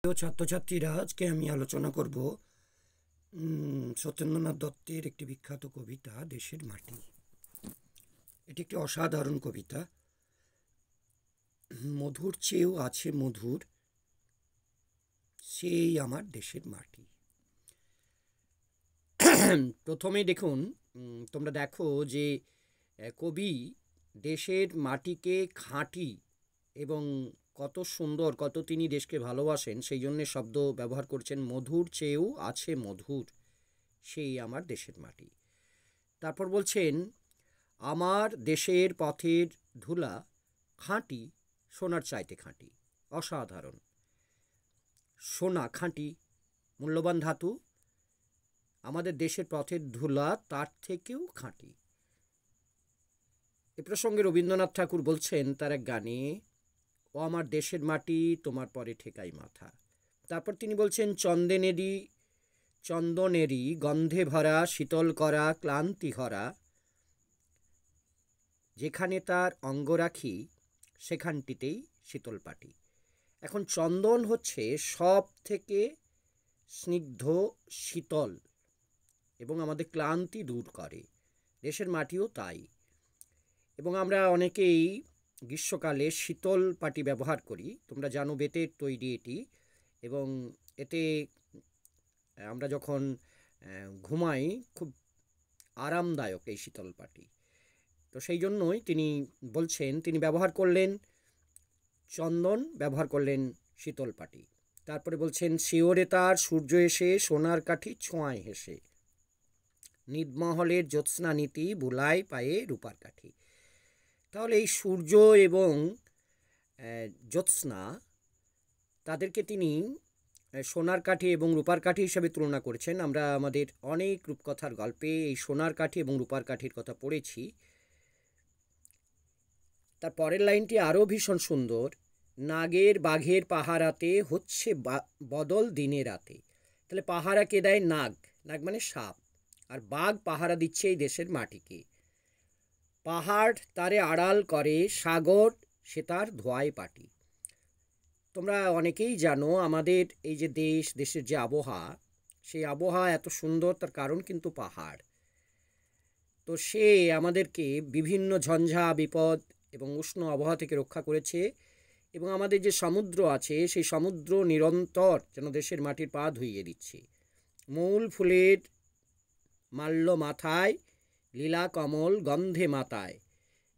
প্রিয় ছাত্রছাত্রীরা, আজকে আমি আলোচনা করব সত্যেন্দ্রনাথ দত্তের একটি বিখ্যাত কবিতা দেশের মাটি। এটি একটি অসাধারণ কবিতা। মধুর চেয়েও আছে মধুর, সেই আমার দেশের মাটি। প্রথমে দেখুন, তোমরা দেখো যে কবি দেশের মাটিকে খাঁটি এবং কত সুন্দর, কত তিনি দেশকে ভালোবাসেন, সেই জন্যে শব্দ ব্যবহার করছেন, মধুর চেয়েও আছে মধুর, সেই আমার দেশের মাটি। তারপর বলছেন, আমার দেশের পথের ধুলা খাঁটি, সোনার চাইতে খাঁটি। অসাধারণ। সোনা খাঁটি, মূল্যবান ধাতু। আমাদের দেশের পথের ধুলা তার থেকেও খাঁটি। এ প্রসঙ্গে রবীন্দ্রনাথ ঠাকুর বলছেন তার এক গানে, ও আমার দেশের মাটি তোমার পরে ঠেকাই মাথা। তারপর তিনি বলছেন, চন্দনেরই গন্ধে ভরা, শীতল করা, ক্লান্তি ভরা, যেখানে তার অঙ্গ রাখি সেখানটিতেই শীতল পাটি। এখন চন্দন হচ্ছে সব থেকে স্নিগ্ধ, শীতল এবং আমাদের ক্লান্তি দূর করে। দেশের মাটিও তাই। এবং আমরা অনেকেই গ্রীষ্মকালে শীতল পাটি ব্যবহার করি। তোমরা জানো, বেতের তৈরি এটি, এবং এতে আমরা যখন ঘুমাই খুব আরামদায়ক এই শীতল পাটি। তো সেই জন্যই তিনি বলছেন, তিনি ব্যবহার করলেন চন্দন, ব্যবহার করলেন শীতল পাটি। তারপরে বলছেন, শিওরে তার সূর্য এসে সোনার কাঠি ছোঁয়ায় হেসে, নিদমহলের জ্যোৎস্না নীতি বুলায় পায়ে রূপার কাঠি। তাহলে এই সূর্য এবং জ্যোৎস্না, তাদেরকে তিনি সোনার কাঠি এবং রূপার কাঠি হিসাবে তুলনা করেছেন। আমরা আমাদের অনেক রূপকথার গল্পে এই সোনার কাঠি এবং রূপার কাঠির কথা পড়েছি। তার পরের লাইনটি আরও ভীষণ সুন্দর, নাগের বাঘের পাহারাতে হচ্ছে বদল দিনে রাতে। তাহলে পাহারা কে দেয়? নাগ। নাগ মানে সাপ। আর বাঘ পাহারা দিচ্ছে এই দেশের মাটিকে। পাহাড় তারে আড়াল করে, সাগর সে তার ধোয়ায় পাটি। তোমরা অনেকেই জানো, আমাদের এই যে দেশের যে আবহাওয়া, সেই আবহাওয়া এত সুন্দর, তার কারণ কিন্তু পাহাড়। তো সে আমাদেরকে বিভিন্ন ঝঞ্ঝা, বিপদ এবং উষ্ণ আবহাওয়া থেকে রক্ষা করেছে। এবং আমাদের যে সমুদ্র আছে, সেই সমুদ্র নিরন্তর যেন দেশের মাটির পা ধুইয়ে দিচ্ছে। মৌল ফুলের মাল্য মাথায়, লীলা কমল গন্ধে মাতায়।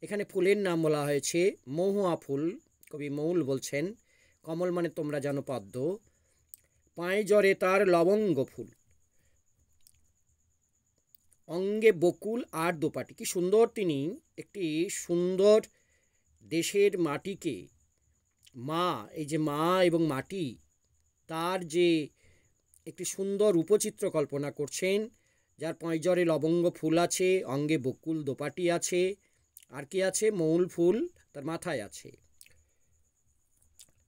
এখানে ফুলের নাম বলা হয়েছে মহুয়া ফুল, কবি মৌল বলছেন। কমল মানে তোমরা জানো পদ্ম। পায়ে জরে তার লবঙ্গ ফুল, অঙ্গে বকুল আর দোপাটি। কি সুন্দর তিনি একটি সুন্দর দেশের মাটিকে, মা, এই যে মা এবং মাটি, তার যে একটি সুন্দর উপচিত্র কল্পনা করছেন, যার পয়জরে লবঙ্গ ফুল আছে, অঙ্গে বকুল দোপাটি আছে, আর কি আছে? মৌল ফুল তার মাথায় আছে।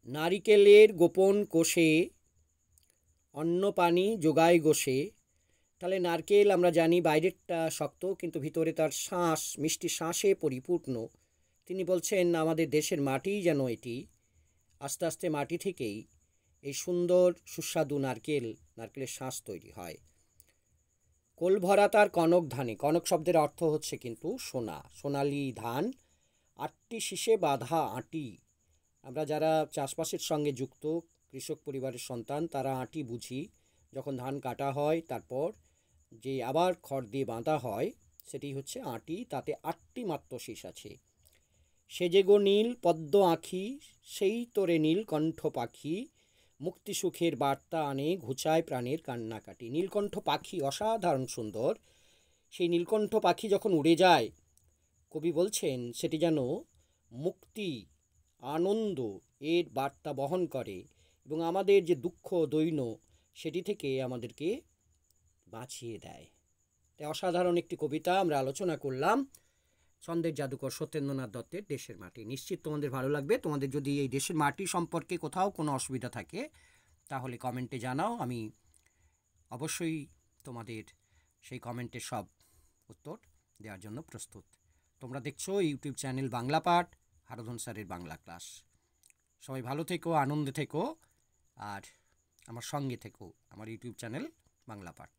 নারিকেলের গোপন কোষে অন্ন পানি যোগায় গোষে। তাহলে নারকেল আমরা জানি বাইরেরটা শক্ত, কিন্তু ভিতরে তার শ্বাস, মিষ্টি শ্বাসে পরিপূর্ণ। তিনি বলছেন আমাদের দেশের মাটি যেন এটি, আস্তে আস্তে মাটি থেকেই এই সুন্দর সুস্বাদু নারকেলের শ্বাস তৈরি হয়। কোল ভরা তার কনক ধানে। কনক শব্দের অর্থ হচ্ছে কিন্তু সোনা, সোনালি ধান। 8টি শীষে বাঁধা আঁটি। আমরা যারা চাষবাসের সঙ্গে যুক্ত, কৃষক পরিবারের সন্তান, তারা আঁটি বুঝি। যখন ধান কাটা হয়, তারপর যে আবার খড় দিয়ে বাঁধা হয়, সেটি হচ্ছে আঁটি। তাতে 8টি মাত্র শীষ আছে। সেজে গো নীল পদ্ম আঁখি, সেই তোরে নীল কণ্ঠ পাখি, মুক্তি সুখের বার্তা আনে, ঘুচায় প্রাণের কান্নাকাটি। নীলকণ্ঠ পাখি অসাধারণ সুন্দর। সেই নীলকণ্ঠ পাখি যখন উড়ে যায়, কবি বলছেন সেটি যেন মুক্তি, আনন্দ এর বার্তা বহন করে, এবং আমাদের যে দুঃখ দৈন্য, সেটি থেকে আমাদেরকে বাঁচিয়ে দেয়। তাই অসাধারণ একটি কবিতা আমরা আলোচনা করলাম, ছন্দের জাদুকর সত্যেন্দ্রনাথ দত্তের দেশের মাটি। নিশ্চিত তোমাদের ভালো লাগবে। তোমাদের যদি এই দেশের মাটি সম্পর্কে কোথাও কোনো অসুবিধা থাকে, তাহলে কমেন্টে জানাও। আমি অবশ্যই তোমাদের সেই কমেন্টের সব উত্তর দেওয়ার জন্য প্রস্তুত। তোমরা দেখছো ইউটিউব চ্যানেল বাংলা পাঠ, হারাধন স্যারের বাংলা ক্লাস। সবাই ভালো থেকো, আনন্দে থেকো, আর আমার সঙ্গে থেকো আমার ইউটিউব চ্যানেল বাংলা পাঠ।